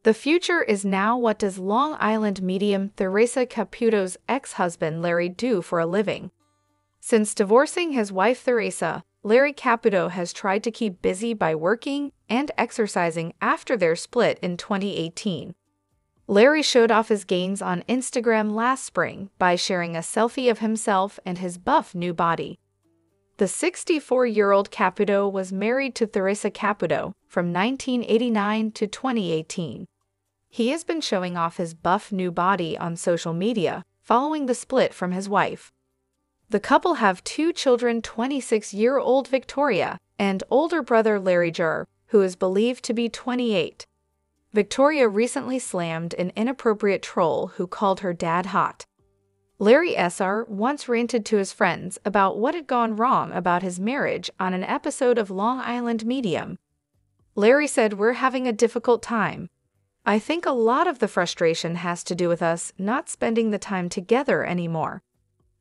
The future is now. What does Long Island medium Theresa Caputo's ex-husband Larry do for a living? Since divorcing his wife Theresa, Larry Caputo has tried to keep busy by working and exercising after their split in 2018. Larry showed off his gains on Instagram last spring by sharing a selfie of himself and his buff new body. The 64-year-old Caputo was married to Theresa Caputo from 1989 to 2018. He has been showing off his buff new body on social media following the split from his wife. The couple have two children, 26-year-old Victoria and older brother Larry Jr., who is believed to be 28. Victoria recently slammed an inappropriate troll who called her dad hot. Larry Sr. once ranted to his friends about what had gone wrong about his marriage on an episode of Long Island Medium. Larry said, "We're having a difficult time. I think a lot of the frustration has to do with us not spending the time together anymore.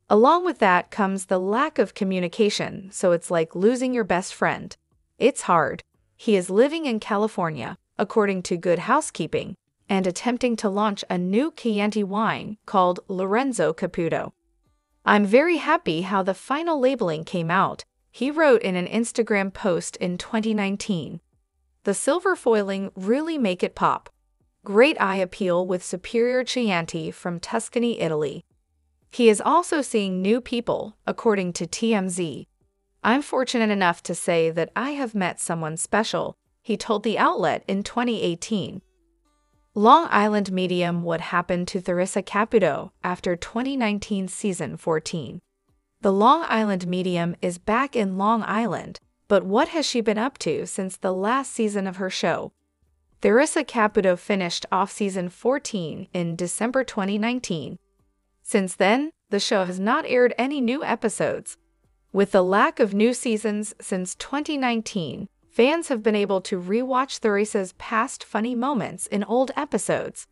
Along with that comes the lack of communication, so it's like losing your best friend. It's hard." He is living in California, according to Good Housekeeping, and attempting to launch a new Chianti wine called Lorenzo Caputo. "I'm very happy how the final labeling came out," he wrote in an Instagram post in 2019. "The silver foiling really make it pop. Great eye appeal with superior Chianti from Tuscany, Italy." He is also seeing new people, according to TMZ. "I'm fortunate enough to say that I have met someone special," he told the outlet in 2018. Long Island medium: what happened to Theresa Caputo after 2019 season 14. The Long Island medium is back in Long Island, but what has she been up to since the last season of her show? Theresa Caputo finished off season 14 in December 2019. Since then, the show has not aired any new episodes. With the lack of new seasons since 2019, fans have been able to rewatch Theresa's past funny moments in old episodes.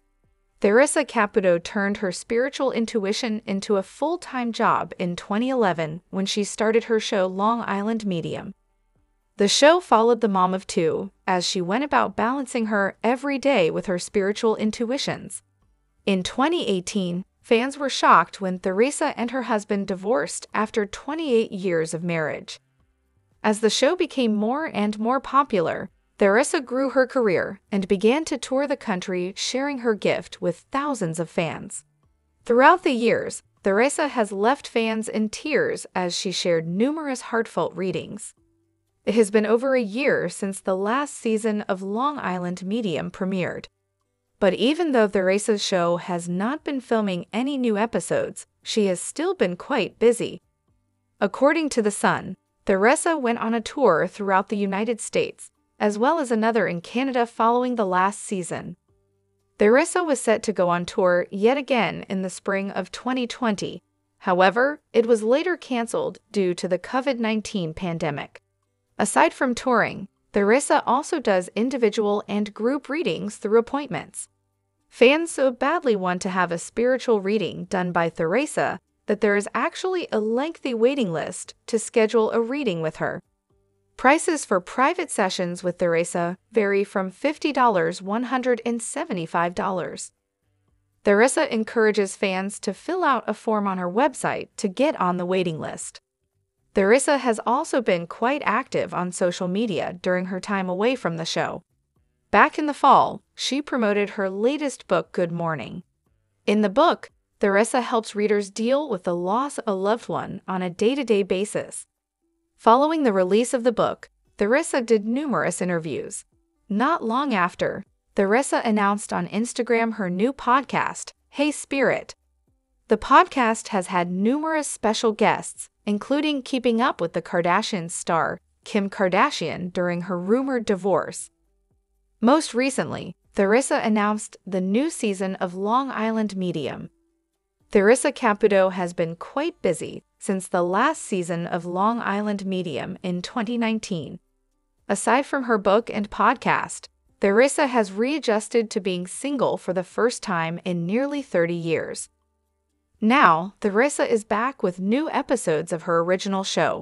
Theresa Caputo turned her spiritual intuition into a full-time job in 2011 when she started her show Long Island Medium. The show followed the mom of two as she went about balancing her every day with her spiritual intuitions. In 2018, fans were shocked when Theresa and her husband divorced after 28 years of marriage. As the show became more and more popular, Theresa grew her career and began to tour the country, sharing her gift with thousands of fans. Throughout the years, Theresa has left fans in tears as she shared numerous heartfelt readings. It has been over a year since the last season of Long Island Medium premiered. But even though Theresa's show has not been filming any new episodes, she has still been quite busy. According to The Sun, Theresa went on a tour throughout the United States, as well as another in Canada following the last season. Theresa was set to go on tour yet again in the spring of 2020. However, it was later canceled due to the COVID-19 pandemic. Aside from touring, Theresa also does individual and group readings through appointments. Fans so badly want to have a spiritual reading done by Theresa that there is actually a lengthy waiting list to schedule a reading with her. Prices for private sessions with Theresa vary from $50 to $175. Theresa encourages fans to fill out a form on her website to get on the waiting list. Theresa has also been quite active on social media during her time away from the show. Back in the fall, she promoted her latest book, Good Morning. In the book, Theresa helps readers deal with the loss of a loved one on a day-to-day basis. Following the release of the book, Theresa did numerous interviews. Not long after, Theresa announced on Instagram her new podcast, Hey Spirit. The podcast has had numerous special guests, including Keeping Up with the Kardashians star Kim Kardashian during her rumored divorce. Most recently, Theresa announced the new season of Long Island Medium. Theresa Caputo has been quite busy since the last season of Long Island Medium in 2019. Aside from her book and podcast, Theresa has readjusted to being single for the first time in nearly 30 years. Now, Theresa is back with new episodes of her original show,